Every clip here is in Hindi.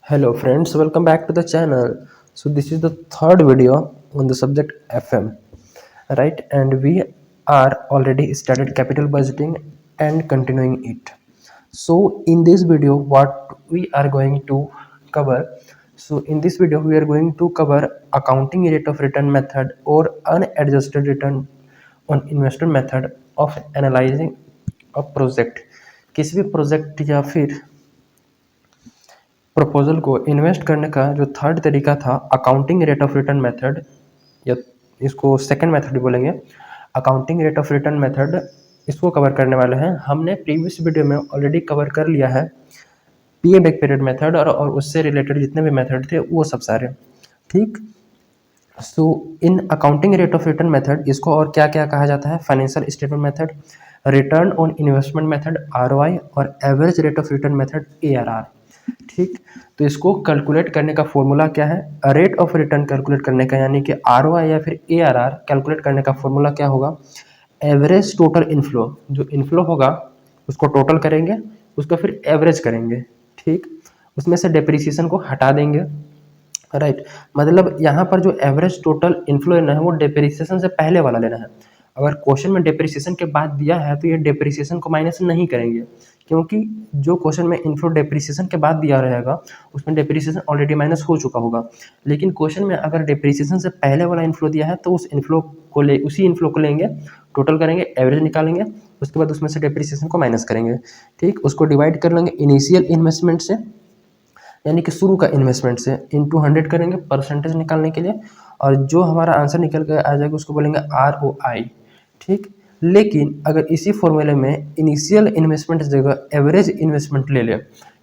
Hello friends, welcome back to the channel. So this is the third video on the subject FM, right? And we are already started capital budgeting and continuing it. So in this video, what we are going to cover? So in this video, we are going to cover accounting rate of return method or unadjusted return on investment method of analyzing a project. किसी भी प्रोजेक्ट या फिर प्रपोजल को इन्वेस्ट करने का जो थर्ड तरीका था accounting rate of return method या इसको सेकंड मेथड भी बोलेंगे accounting rate of return method इसको कवर करने वाले हैं। हमने प्रीवियस वीडियो में ऑलरेडी कवर कर लिया है पीए बैक पीरियड मेथड और उससे रिलेटेड जितने भी मेथड थे वो सब सारे ठीक। So in accounting rate of return method इसको और क्या क्या कहा जाता है financial statement method, return on investment method ROI और average rate of return method ARR. ठीक, तो इसको कैलकुलेट करने का फॉर्मूला क्या है, रेट ऑफ रिटर्न कैलकुलेट करने का यानी कि आरओआई या फिर एआरआर कैलकुलेट करने का फॉर्मूला क्या होगा, एवरेज टोटल इनफ्लो, जो इनफ्लो होगा उसको टोटल करेंगे उसको फिर एवरेज करेंगे। ठीक, उसमें से डेप्रिसिएशन को हटा देंगे। राइट, मतलब यहाँ पर जो एवरेज टोटल इनफ्लो लेना है वो डेप्रिसिएशन से पहले वाला लेना है। अगर क्वेश्चन में डेप्रिसिएशन के बाद दिया है तो ये डेप्रिसिएशन को माइनस नहीं करेंगे, क्योंकि जो क्वेश्चन में इनफ्लो डेप्रिसिएशन के बाद दिया रहेगा उसमें डेप्रिसिएशन ऑलरेडी माइनस हो चुका होगा। लेकिन क्वेश्चन में अगर डेप्रिसिएशन से पहले वाला इनफ्लो दिया है तो उस इनफ्लो को उसी इनफ्लो को लेंगे, टोटल करेंगे, एवरेज निकालेंगे, उसके बाद उसमें से डेप्रिसिएशन को माइनस करेंगे। ठीक, उसको डिवाइड कर लेंगे इनिशियल इन्वेस्टमेंट से यानी कि शुरू का इन्वेस्टमेंट से इंटू 100 करेंगे परसेंटेज निकालने के लिए, और जो हमारा आंसर निकल कर आ जाएगा उसको बोलेंगे आरओआई। ठीक, लेकिन अगर इसी फॉर्मूले में इनिशियल इन्वेस्टमेंट की जगह एवरेज इन्वेस्टमेंट ले ले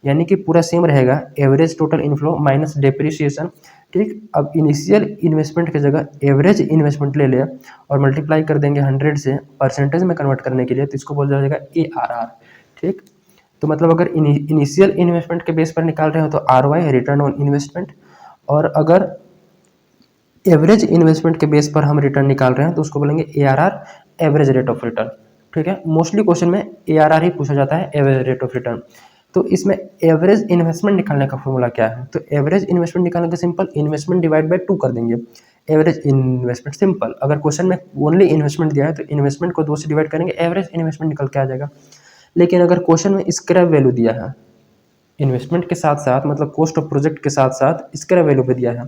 यानी कि पूरा सेम रहेगा average total inflow minus depreciation. ठीक, अब इनिशियल इन्वेस्टमेंट की जगह एवरेज इन्वेस्टमेंट ले ले और मल्टीप्लाई कर देंगे 100 से परसेंटेज में कन्वर्ट करने के लिए, तो इसको बोला जाएगा एआरआर। ठीक, तो मतलब अगर इनिशियल इन्वेस्टमेंट के बेस पर निकाल रहे हो तो आरओआई रिटर्न ऑन इन्वेस्टमेंट, और अगर एवरेज इन्वेस्टमेंट के बेस पर हम रिटर्न निकाल रहे हैं तो उसको बोलेंगे ARR, average rate of return. ठीक है, मोस्टली क्वेश्चन में एआरआर ही पूछा जाता है, एवरेज रेट ऑफ रिटर्न। तो इसमें एवरेज इन्वेस्टमेंट निकालने का फॉर्मूला क्या है, तो एवरेज इन्वेस्टमेंट निकालने का सिंपल इन्वेस्टमेंट डिवाइड बाय 2 कर देंगे। एवरेज इन्वेस्टमेंट सिंपल, अगर क्वेश्चन में ओनली इन्वेस्टमेंट दिया है तो इन्वेस्टमेंट को 2 से डिवाइड करेंगे, एवरेज इन्वेस्टमेंट निकल के आ जाएगा। लेकिन अगर क्वेश्चन में स्क्रैप वैल्यू दिया है इन्वेस्टमेंट के साथ साथ, मतलब कॉस्ट ऑफ प्रोजेक्ट के साथ साथ स्क्रैप वैल्यू भी दिया है,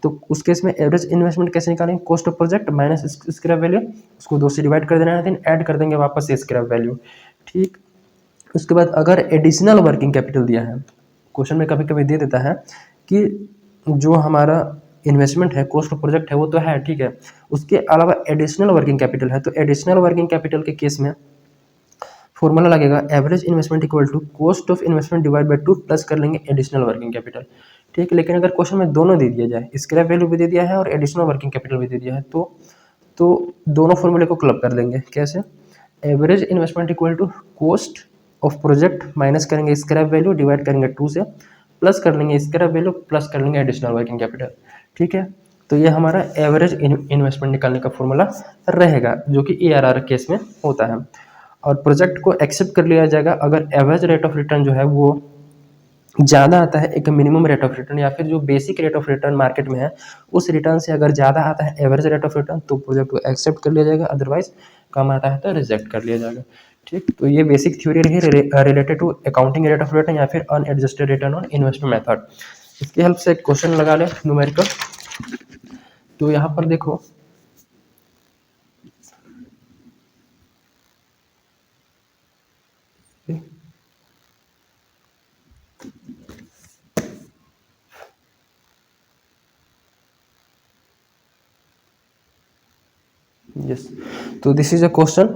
तो उस केस में एवरेज इन्वेस्टमेंट कैसे निकालेंगे, cost of project minus scrap value, उसको 2 से डिवाइड कर देना है, देन ऐड कर देंगे वापस से स्क्रैप वैल्यू। ठीक, उसके बाद अगर एडिशनल वर्किंग कैपिटल दिया है, क्वेश्चन में कभी कभी दे देता है कि जो हमारा इन्वेस्टमेंट है, कॉस्ट ऑफ प्रोजेक्ट है वो तो है ठीक है, उसके अलावा एडिशनल वर्किंग कैपिटल है, तो एडिशनल वर्किंग कैपिटल के केस में फॉर्मूला लगेगा average investment equal to cost of investment divide by 2 plus कर लेंगे एडिशनल वर्किंग कैपिटल। ठीक, लेकिन अगर क्वेश्चन में दोनों दे दिया जाए, स्क्रैप वैल्यू भी दे दिया है और एडिशनल वर्किंग कैपिटल भी दे दिया है, तो दोनों फॉर्मूले को क्लब कर देंगे। कैसे, average investment equal to cost of project minus करेंगे स्क्रैप वैल्यू डिवाइड करेंगे 2 से, प्लस कर लेंगे स्क्रैप वैल्यू प्लस कर लेंगे एडिशनल वर्किंग कैपिटल। ठीक है, तो ये हमारा एवरेज इन्वेस्टमेंट निकालने का फॉर्मूला रहेगा जो कि एआरआर केस में होता है। और प्रोजेक्ट को एक्सेप्ट कर लिया जाएगा अगर एवरेज रेट ऑफ रिटर्न जो है वो ज़्यादा आता है एक मिनिमम रेट ऑफ रिटर्न या फिर जो basic rate of return market में है उस रिटर्न से अगर ज़्यादा आता है एवरेज रेट ऑफ रिटर्न तो प्रोजेक्ट को एक्सेप्ट कर लिया जाएगा, अदरवाइज कम आता है तो रिजेक्ट कर लिया जाएगा। ठीक, तो ये बेसिक थ्योरी रही related to accounting rate of return या फिर unadjusted return on investment method. इसकी हेल्प से एक क्वेश्चन लगा ले न्यूमेरिकल। तो यहाँ पर देखो यस, तो दिस इज अ क्वेश्चन।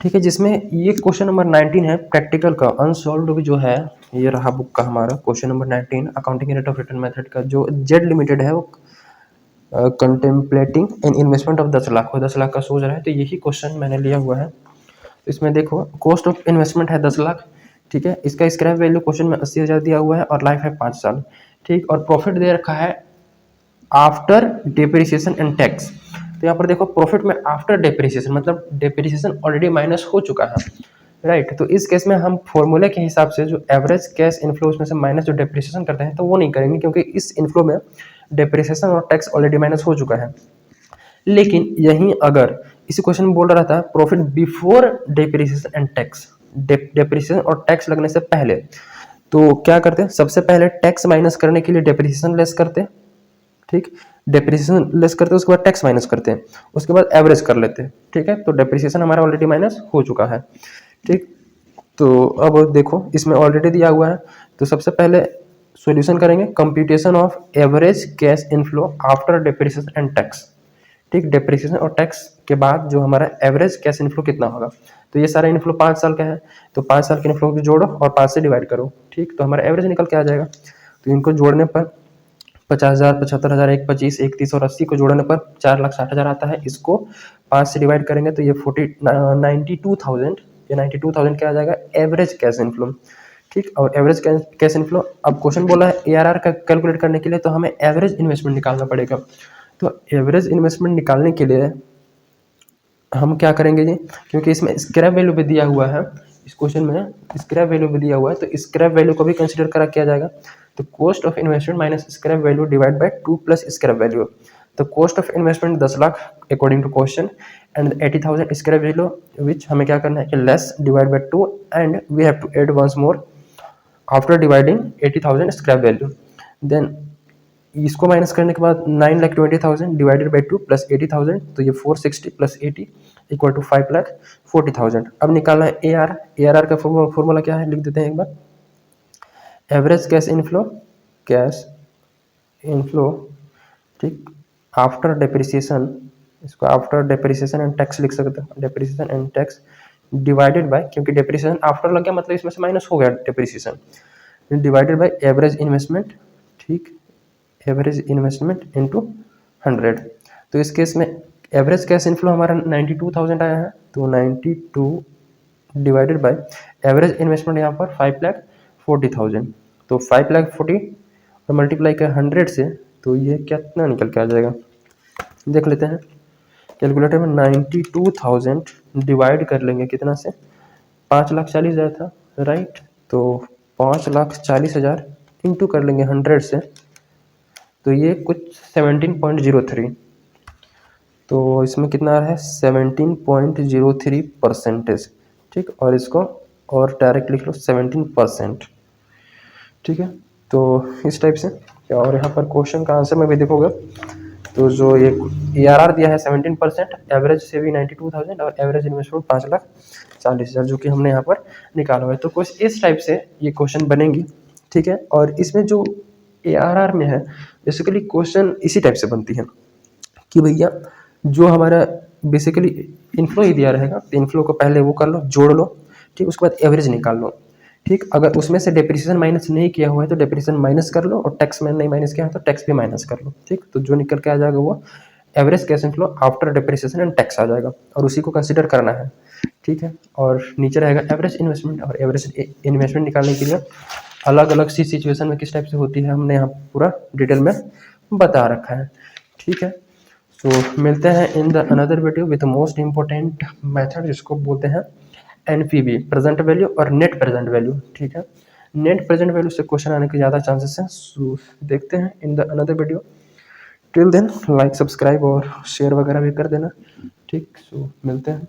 ठीक है, जिसमें ये क्वेश्चन नंबर 19 है प्रैक्टिकल का अनसॉल्व्ड जो है, ये रहा बुक का हमारा question number 19 accounting rate of return method का, जो जेड लिमिटेड है वो contemplating an investment of 10 lakh, वो 10 लाख का सोच रहा है, तो यही क्वेश्चन मैंने लिया हुआ है। तो इसमें देखो कॉस्ट ऑफ इन्वेस्टमेंट है 10 लाख। ठीक है, इसका स्क्रैप वैल्यू क्वेश्चन में 80,000 दिया हुआ है और लाइफ है 5 साल। ठीक, और प्रॉफिट दे रखा है आफ्टर डेप्रिसिएशन एंड टैक्स। तो यहाँ पर देखो प्रॉफिट में आफ्टर डेप्रिसिएशन मतलब डेप्रिसिएशन ऑलरेडी माइनस हो चुका है। राइट। तो इस केस में हम फॉर्मूले के हिसाब से जो एवरेज कैश इनफ्लो उसमें से माइनस जो डेप्रिसिएशन करते हैं तो वो नहीं करेंगे, क्योंकि इस इनफ्लो में डेप्रिसिएशन और टैक्स ऑलरेडी माइनस हो चुका है। लेकिन यहीं अगर इसी क्वेश्चन में बोल रहा था profit before depreciation and tax, depreciation और टैक्स लगने से पहले, तो क्या करते हैं, सबसे पहले टैक्स माइनस करने के लिए डेप्रिसिएशन लेस करते हैं, ठीक, डेप्रिसिएशन लेस करते हैं, उसके बाद टैक्स माइनस करते हैं, उसके बाद एवरेज कर लेते हैं, ठीक है। तो डेप्रिसिएशन हमारा ऑलरेडी माइनस हो चुका है, ठीक। तो अब देखो इसमें ऑलरेडी दिया हुआ है, तो सबसे पहले सॉल्यूशन करेंगे computation of average cash inflow after depreciation and tax, ठीक। डेप्रिसिएशन और टैक्स के बाद जो हमारा एवरेज कैश इनफ्लो कितना होगा, तो ये सारा इनफ्लो 5 साल का है, तो 5 साल के इनफ्लो को जोड़ो और 5 से डिवाइड करो, ठीक। तो हमारा एवरेज निकल के आ जाएगा। तो इनको जोड़ने पर 50,000, 75,000, 1, 25, 1, 30 और 80 को जोड़ने पर 4,60,000 आता है। इसको 5 से डिवाइड करेंगे तो ये 92,000, ये 92,000 क्या आ जाएगा, एवरेज कैश इनफ्लो, ठीक। और एवरेज कैश इनफ्लो, अब क्वेश्चन बोला है एआरआर का कैलकुलेट करने के लिए, तो हमें एवरेज इन्वेस्टमेंट निकालना पड़ेगा। तो एवरेज इन्वेस्टमेंट निकालने के लिए हम क्या करेंगे जी, क्योंकि इसमें स्क्रैप वैल्यू भी दिया हुआ है, इस क्वेश्चन में स्क्रैप वैल्यू भी दिया हुआ है, तो स्क्रैप वैल्यू को भी कंसीडर करा किया जाएगा। तो cost of investment minus scrap value divide by 2 plus scrap value. तो cost of investment 10 lakh according to question and 80,000 scrap value, which हमें क्या करना है कि less divide by 2 and we have to add once more after dividing 80,000 scrap value. Then इसको माइनस करने के बाद 9,20,000 डिवाइडेड बाई 2 प्लस 80,000, तो ये 460 प्लस 80 इक्वल टू 5,40,000। अब निकालना है ए आर। ए आर का फॉर्मूला क्या है, लिख देते हैं एक बार, average cash inflow, cash inflow, ठीक, आफ्टर डेप्रिसिएशन, इसको आफ्टर डेप्रिसिएशन एंड टैक्स लिख सकते हैं, depreciation and tax divided by, क्योंकि डेप्रिसिएशन आफ्टर लग गया मतलब इसमें से माइनस हो गया depreciation, divided by average investment, ठीक, एवरेज इन्वेस्टमेंट इनटू 100। तो इस केस में एवरेज कैश इनफ्लो हमारा 92,000 आया है, तो 92 डिवाइडेड बाय एवरेज इन्वेस्टमेंट यहाँ पर 5,40,000, तो 5,40,000 और मल्टीप्लाई कर 100 से, तो ये कितना निकल के आ जाएगा, देख लेते हैं कैलकुलेटर में। 92,000 डिवाइड कर लेंगे कितना से, 5,40,000 था, राइट। तो 5,40,000 इंटू कर लेंगे 100 से, तो ये कुछ 17.03, तो इसमें कितना आ रहा है 17.03%, ठीक। और इसको और डायरेक्ट लिख लो 17%, ठीक है। तो इस टाइप से, और यहाँ पर क्वेश्चन का आंसर में भी देखोगे तो जो ये ARR दिया है 17%, एवरेज से भी 92,000 और एवरेज इन्वेस्टमेंट 5,40,000 जो कि हमने यहाँ पर निकाला हुआ है। तो कुछ इस टाइप से ये क्वेश्चन बनेंगी, ठीक है। और इसमें जो ARR में है बेसिकली क्वेश्चन इसी टाइप से बनती है कि भैया जो हमारा बेसिकली इनफ्लो ही दिया रहेगा, तो इनफ्लो को पहले वो कर लो, जोड़ लो, ठीक, उसके बाद एवरेज निकाल लो, ठीक। अगर उसमें से डेप्रिसिएशन माइनस नहीं किया हुआ है तो डेप्रिसिएशन माइनस कर लो, और टैक्स में नहीं माइनस किया है तो टैक्स भी माइनस कर लो, ठीक। तो जो निकल के आ जाएगा वो average cash inflow after depreciation and tax आ जाएगा, और उसी को कंसिडर करना है, ठीक है। और नीचे रहेगा एवरेज इन्वेस्टमेंट, और एवरेज इन्वेस्टमेंट निकालने के लिए अलग अलग सी सिचुएशन में किस टाइप से होती है हमने यहाँ पूरा डिटेल में बता रखा है, ठीक है। तो मिलते हैं in the another video with most important method जिसको बोलते हैं NPV, प्रेजेंट वैल्यू और नेट प्रेजेंट वैल्यू, ठीक है। नेट प्रेजेंट वैल्यू से क्वेश्चन आने के ज़्यादा चांसेस हैं। सो देखते हैं in the another video. Till then like, subscribe और शेयर वगैरह भी कर देना, ठीक। सो मिलते हैं।